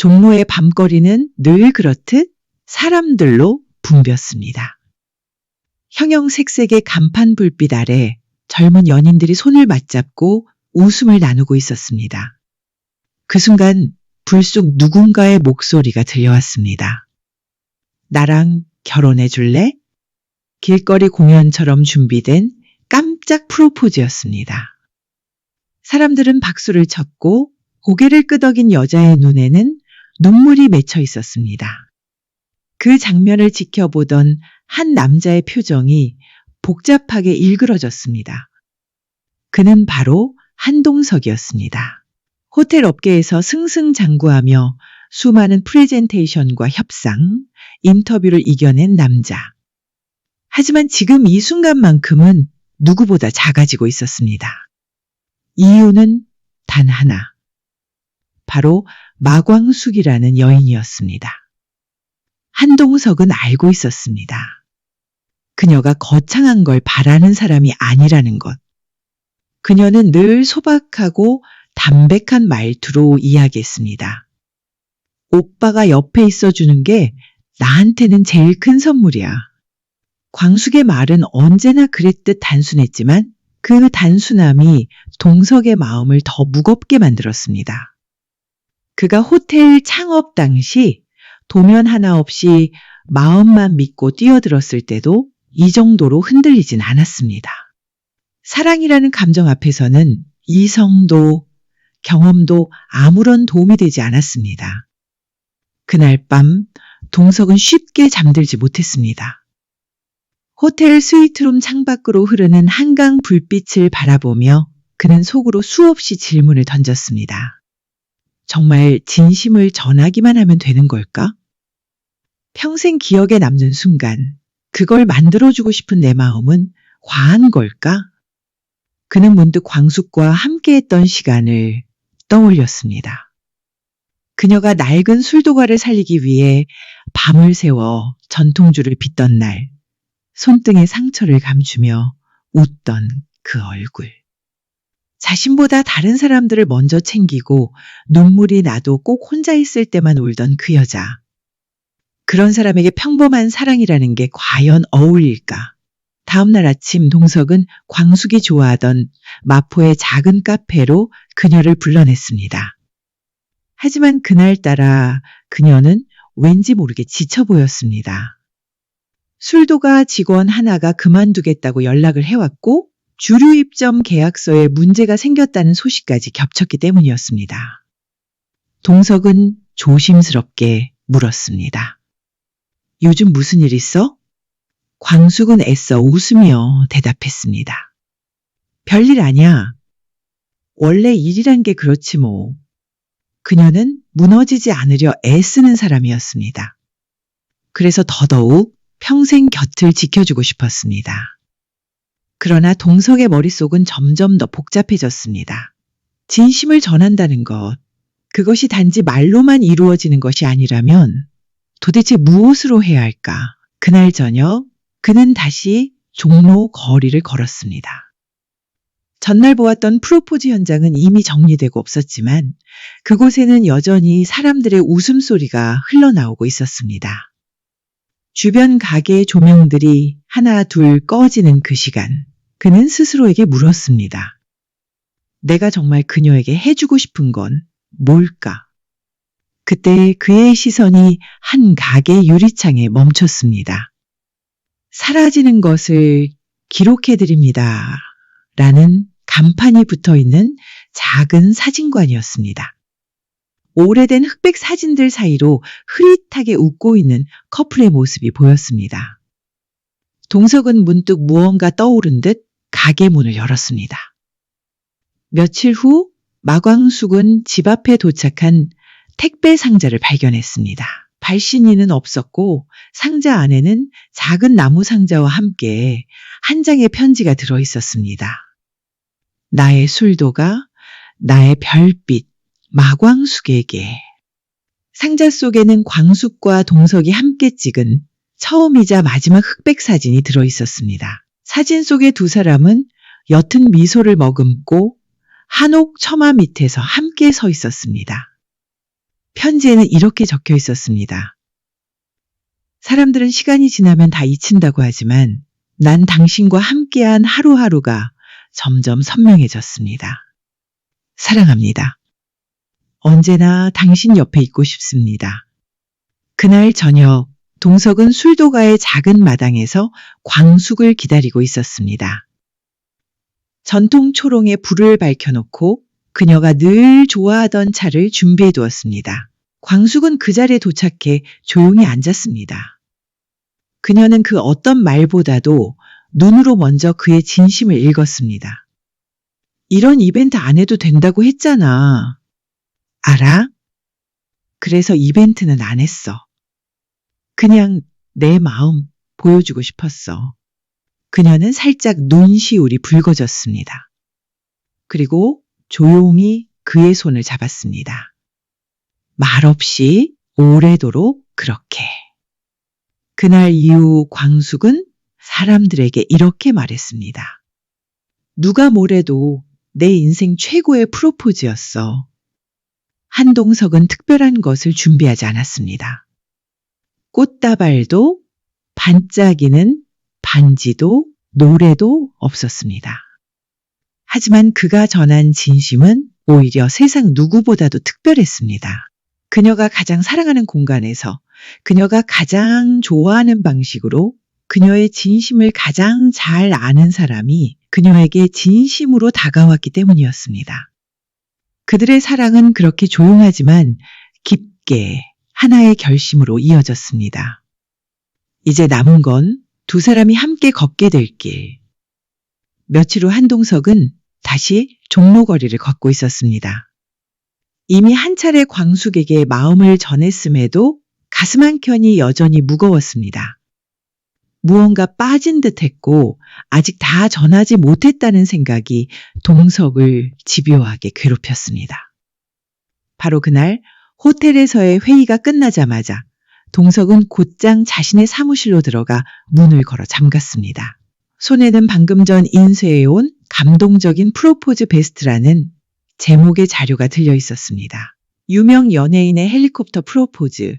종로의 밤거리는 늘 그렇듯 사람들로 붐볐습니다. 형형색색의 간판 불빛 아래 젊은 연인들이 손을 맞잡고 웃음을 나누고 있었습니다. 그 순간 불쑥 누군가의 목소리가 들려왔습니다. 나랑 결혼해 줄래? 길거리 공연처럼 준비된 깜짝 프로포즈였습니다. 사람들은 박수를 쳤고 고개를 끄덕인 여자의 눈에는 눈물이 맺혀 있었습니다. 그 장면을 지켜보던 한 남자의 표정이 복잡하게 일그러졌습니다. 그는 바로 한동석이었습니다. 호텔 업계에서 승승장구하며 수많은 프레젠테이션과 협상, 인터뷰를 이겨낸 남자. 하지만 지금 이 순간만큼은 누구보다 작아지고 있었습니다. 이유는 단 하나. 바로 마광숙이라는 여인이었습니다. 한동석은 알고 있었습니다. 그녀가 거창한 걸 바라는 사람이 아니라는 것. 그녀는 늘 소박하고 담백한 말투로 이야기했습니다. 오빠가 옆에 있어주는 게 나한테는 제일 큰 선물이야. 광숙의 말은 언제나 그랬듯 단순했지만 그 단순함이 동석의 마음을 더 무겁게 만들었습니다. 그가 호텔 창업 당시 도면 하나 없이 마음만 믿고 뛰어들었을 때도 이 정도로 흔들리진 않았습니다. 사랑이라는 감정 앞에서는 이성도 경험도 아무런 도움이 되지 않았습니다. 그날 밤 동석은 쉽게 잠들지 못했습니다. 호텔 스위트룸 창밖으로 흐르는 한강 불빛을 바라보며 그는 속으로 수없이 질문을 던졌습니다. 정말 진심을 전하기만 하면 되는 걸까? 평생 기억에 남는 순간, 그걸 만들어주고 싶은 내 마음은 과한 걸까? 그는 문득 광숙과 함께했던 시간을 떠올렸습니다. 그녀가 낡은 술도가를 살리기 위해 밤을 새워 전통주를 빚던 날, 손등에 상처를 감추며 웃던 그 얼굴. 자신보다 다른 사람들을 먼저 챙기고 눈물이 나도 꼭 혼자 있을 때만 울던 그 여자. 그런 사람에게 평범한 사랑이라는 게 과연 어울릴까? 다음날 아침 동석은 광숙이 좋아하던 마포의 작은 카페로 그녀를 불러냈습니다. 하지만 그날따라 그녀는 왠지 모르게 지쳐 보였습니다. 술도가 직원 하나가 그만두겠다고 연락을 해왔고 주류 입점 계약서에 문제가 생겼다는 소식까지 겹쳤기 때문이었습니다. 동석은 조심스럽게 물었습니다. 요즘 무슨 일 있어? 광숙은 애써 웃으며 대답했습니다. 별일 아니야. 원래 일이란 게 그렇지 뭐. 그녀는 무너지지 않으려 애쓰는 사람이었습니다. 그래서 더더욱 평생 곁을 지켜주고 싶었습니다. 그러나 동석의 머릿속은 점점 더 복잡해졌습니다. 진심을 전한다는 것, 그것이 단지 말로만 이루어지는 것이 아니라면 도대체 무엇으로 해야 할까? 그날 저녁 그는 다시 종로 거리를 걸었습니다. 전날 보았던 프로포즈 현장은 이미 정리되고 없었지만 그곳에는 여전히 사람들의 웃음소리가 흘러나오고 있었습니다. 주변 가게의 조명들이 하나 둘 꺼지는 그 시간, 그는 스스로에게 물었습니다. 내가 정말 그녀에게 해주고 싶은 건 뭘까? 그때 그의 시선이 한 가게 유리창에 멈췄습니다. 사라지는 것을 기록해드립니다. 라는 간판이 붙어있는 작은 사진관이었습니다. 오래된 흑백 사진들 사이로 흐릿하게 웃고 있는 커플의 모습이 보였습니다. 동석은 문득 무언가 떠오른 듯 가게 문을 열었습니다. 며칠 후 마광숙은 집 앞에 도착한 택배 상자를 발견했습니다. 발신인은 없었고 상자 안에는 작은 나무 상자와 함께 한 장의 편지가 들어 있었습니다. 나의 술도가 나의 별빛 마광숙에게. 상자 속에는 광숙과 동석이 함께 찍은 처음이자 마지막 흑백 사진이 들어 있었습니다. 사진 속의 두 사람은 옅은 미소를 머금고 한옥 처마 밑에서 함께 서 있었습니다. 편지에는 이렇게 적혀 있었습니다. 사람들은 시간이 지나면 다 잊힌다고 하지만 난 당신과 함께한 하루하루가 점점 선명해졌습니다. 사랑합니다. 언제나 당신 옆에 있고 싶습니다. 그날 저녁 동석은 술도가의 작은 마당에서 광숙을 기다리고 있었습니다. 전통 초롱에 불을 밝혀놓고 그녀가 늘 좋아하던 차를 준비해 두었습니다. 광숙은 그 자리에 도착해 조용히 앉았습니다. 그녀는 그 어떤 말보다도 눈으로 먼저 그의 진심을 읽었습니다. 이런 이벤트 안 해도 된다고 했잖아. 알아? 그래서 이벤트는 안 했어. 그냥 내 마음 보여주고 싶었어. 그녀는 살짝 눈시울이 붉어졌습니다. 그리고 조용히 그의 손을 잡았습니다. 말없이 오래도록 그렇게. 그날 이후 광숙은 사람들에게 이렇게 말했습니다. 누가 뭐래도 내 인생 최고의 프로포즈였어. 한동석은 특별한 것을 준비하지 않았습니다. 꽃다발도 반짝이는 반지도 노래도 없었습니다. 하지만 그가 전한 진심은 오히려 세상 누구보다도 특별했습니다. 그녀가 가장 사랑하는 공간에서 그녀가 가장 좋아하는 방식으로 그녀의 진심을 가장 잘 아는 사람이 그녀에게 진심으로 다가왔기 때문이었습니다. 그들의 사랑은 그렇게 조용하지만 깊게 하나의 결심으로 이어졌습니다. 이제 남은 건 두 사람이 함께 걷게 될 길. 며칠 후 한동석은 다시 종로거리를 걷고 있었습니다. 이미 한 차례 광숙에게 마음을 전했음에도 가슴 한켠이 여전히 무거웠습니다. 무언가 빠진 듯했고 아직 다 전하지 못했다는 생각이 동석을 집요하게 괴롭혔습니다. 바로 그날 호텔에서의 회의가 끝나자마자 동석은 곧장 자신의 사무실로 들어가 문을 걸어 잠갔습니다. 손에는 방금 전 인쇄해온 감동적인 프로포즈 베스트라는 제목의 자료가 들려 있었습니다. 유명 연예인의 헬리콥터 프로포즈,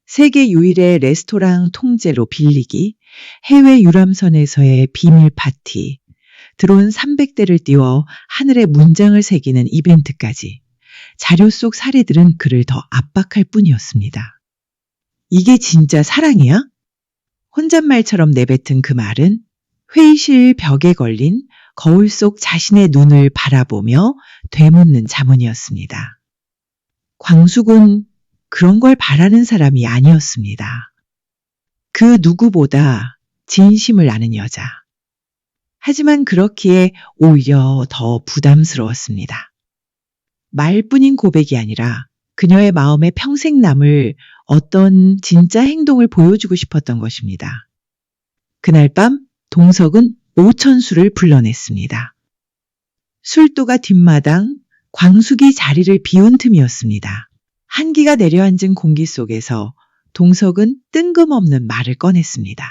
세계 유일의 레스토랑 통째로 빌리기, 해외 유람선에서의 비밀 파티, 드론 300대를 띄워 하늘에 문장을 새기는 이벤트까지 자료 속 사례들은 그를 더 압박할 뿐이었습니다. 이게 진짜 사랑이야? 혼잣말처럼 내뱉은 그 말은 회의실 벽에 걸린 거울 속 자신의 눈을 바라보며 되묻는 자문이었습니다. 광숙은 그런 걸 바라는 사람이 아니었습니다. 그 누구보다 진심을 아는 여자. 하지만 그렇기에 오히려 더 부담스러웠습니다. 말뿐인 고백이 아니라 그녀의 마음에 평생 남을 어떤 진짜 행동을 보여주고 싶었던 것입니다. 그날 밤 동석은 오천수를 불러냈습니다. 술도가 뒷마당, 광숙이 자리를 비운 틈이었습니다. 한기가 내려앉은 공기 속에서 동석은 뜬금없는 말을 꺼냈습니다.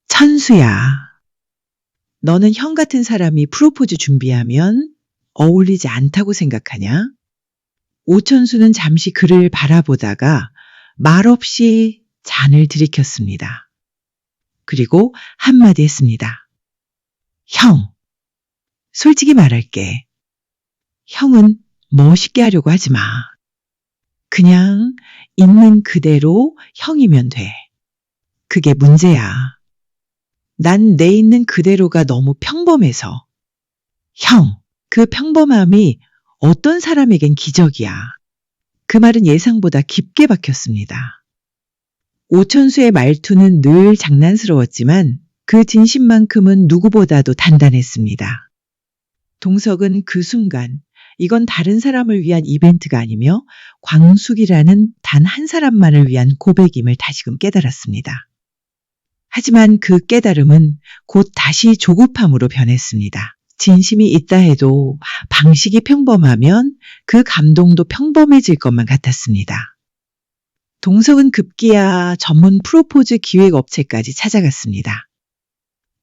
천수야, 너는 형 같은 사람이 프로포즈 준비하면 어울리지 않다고 생각하냐? 오천수는 잠시 그를 바라보다가 말없이 잔을 들이켰습니다. 그리고 한마디 했습니다. 형, 솔직히 말할게. 형은 멋있게 하려고 하지 마. 그냥 있는 그대로 형이면 돼. 그게 문제야. 난 내 있는 그대로가 너무 평범해서. 형, 그 평범함이 어떤 사람에겐 기적이야. 그 말은 예상보다 깊게 박혔습니다. 오천수의 말투는 늘 장난스러웠지만 그 진심만큼은 누구보다도 단단했습니다. 동석은 그 순간 이건 다른 사람을 위한 이벤트가 아니며 광숙이라는 단 한 사람만을 위한 고백임을 다시금 깨달았습니다. 하지만 그 깨달음은 곧 다시 조급함으로 변했습니다. 진심이 있다 해도 방식이 평범하면 그 감동도 평범해질 것만 같았습니다. 동석은 급기야 전문 프로포즈 기획업체까지 찾아갔습니다.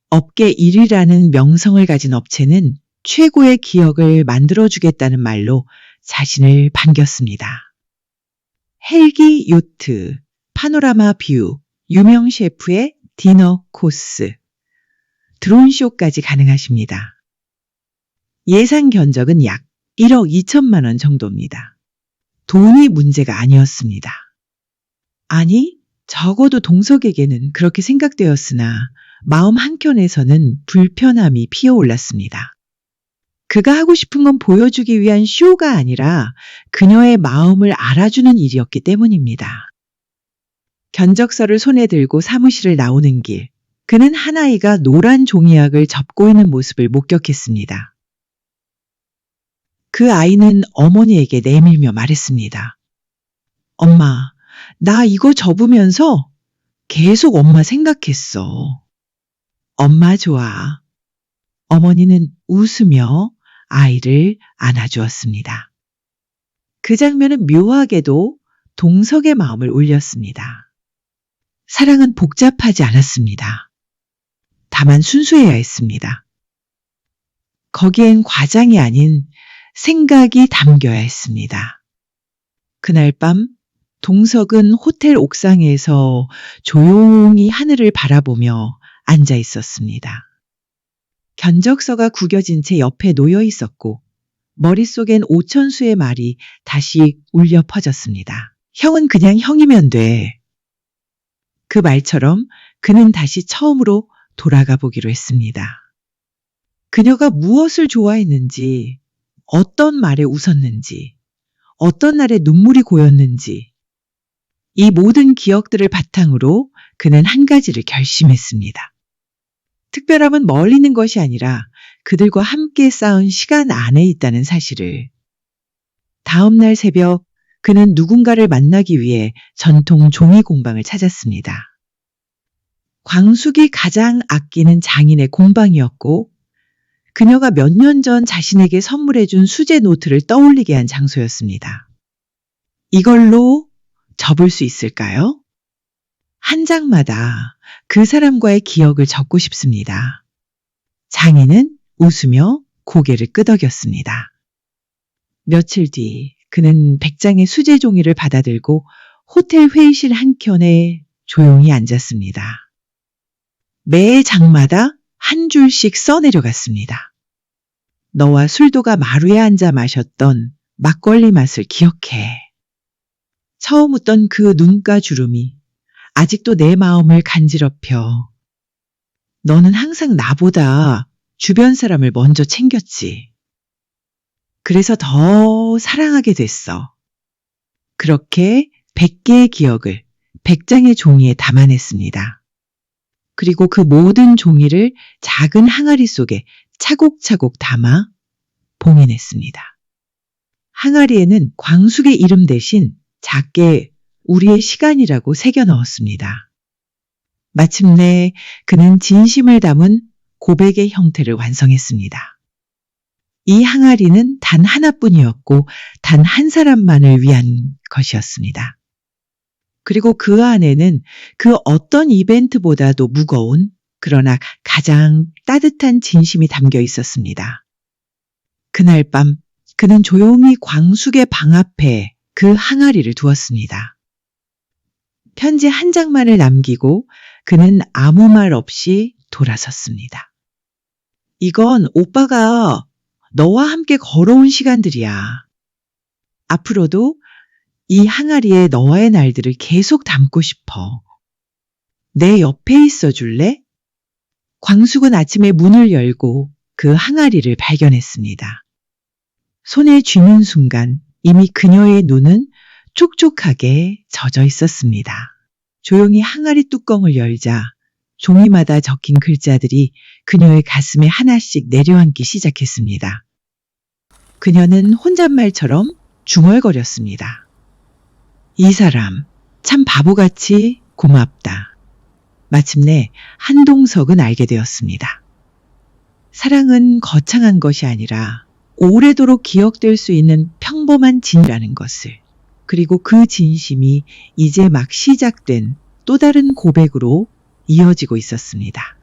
업계 1위라는 명성을 가진 업체는 최고의 기억을 만들어주겠다는 말로 자신을 반겼습니다. 헬기 요트, 파노라마 뷰, 유명 셰프의 디너 코스, 드론쇼까지 가능하십니다. 예상 견적은 약 1억 2천만 원 정도입니다. 돈이 문제가 아니었습니다. 아니, 적어도 동석에게는 그렇게 생각되었으나 마음 한켠에서는 불편함이 피어올랐습니다. 그가 하고 싶은 건 보여주기 위한 쇼가 아니라 그녀의 마음을 알아주는 일이었기 때문입니다. 견적서를 손에 들고 사무실을 나오는 길, 그는 한 아이가 노란 종이약을 접고 있는 모습을 목격했습니다. 그 아이는 어머니에게 내밀며 말했습니다. 엄마, 나 이거 접으면서 계속 엄마 생각했어. 엄마 좋아. 어머니는 웃으며 아이를 안아주었습니다. 그 장면은 묘하게도 동석의 마음을 울렸습니다. 사랑은 복잡하지 않았습니다. 다만 순수해야 했습니다. 거기엔 과장이 아닌 생각이 담겨야 했습니다. 그날 밤 동석은 호텔 옥상에서 조용히 하늘을 바라보며 앉아 있었습니다. 견적서가 구겨진 채 옆에 놓여 있었고 머릿속엔 오천수의 말이 다시 울려 퍼졌습니다. 형은 그냥 형이면 돼. 그 말처럼 그는 다시 처음으로 돌아가 보기로 했습니다. 그녀가 무엇을 좋아했는지, 어떤 말에 웃었는지, 어떤 날에 눈물이 고였는지, 이 모든 기억들을 바탕으로 그는 한 가지를 결심했습니다. 특별함은 멀리 있는 것이 아니라 그들과 함께 쌓은 시간 안에 있다는 사실을. 다음 날 새벽 그는 누군가를 만나기 위해 전통 종이 공방을 찾았습니다. 광숙이 가장 아끼는 장인의 공방이었고 그녀가 몇 년 전 자신에게 선물해준 수제 노트를 떠올리게 한 장소였습니다. 이걸로 접을 수 있을까요? 한 장마다 그 사람과의 기억을 적고 싶습니다. 장인은 웃으며 고개를 끄덕였습니다. 며칠 뒤 그는 100장의 수제 종이를 받아들고 호텔 회의실 한켠에 조용히 앉았습니다. 매 장마다 한 줄씩 써내려갔습니다. 너와 술도가 마루에 앉아 마셨던 막걸리 맛을 기억해. 처음 웃던 그 눈가 주름이 아직도 내 마음을 간지럽혀. 너는 항상 나보다 주변 사람을 먼저 챙겼지. 그래서 더 사랑하게 됐어. 그렇게 100개의 기억을 100장의 종이에 담아냈습니다. 그리고 그 모든 종이를 작은 항아리 속에 차곡차곡 담아 봉인했습니다. 항아리에는 광숙의 이름 대신 작게 우리의 시간이라고 새겨 넣었습니다. 마침내 그는 진심을 담은 고백의 형태를 완성했습니다. 이 항아리는 단 하나뿐이었고 단 한 사람만을 위한 것이었습니다. 그리고 그 안에는 그 어떤 이벤트보다도 무거운 그러나 가장 따뜻한 진심이 담겨 있었습니다. 그날 밤 그는 조용히 광숙의 방 앞에 그 항아리를 두었습니다. 편지 한 장만을 남기고 그는 아무 말 없이 돌아섰습니다. 이건 오빠가 너와 함께 걸어온 시간들이야. 앞으로도 이 항아리에 너와의 날들을 계속 담고 싶어. 내 옆에 있어 줄래? 광숙은 아침에 문을 열고 그 항아리를 발견했습니다. 손에 쥐는 순간 이미 그녀의 눈은 촉촉하게 젖어 있었습니다. 조용히 항아리 뚜껑을 열자 종이마다 적힌 글자들이 그녀의 가슴에 하나씩 내려앉기 시작했습니다. 그녀는 혼잣말처럼 중얼거렸습니다. 이 사람 참 바보같이 고맙다. 마침내 한동석은 알게 되었습니다. 사랑은 거창한 것이 아니라 오래도록 기억될 수 있는 평범한 진이라는 것을, 그리고 그 진심이 이제 막 시작된 또 다른 고백으로 이어지고 있었습니다.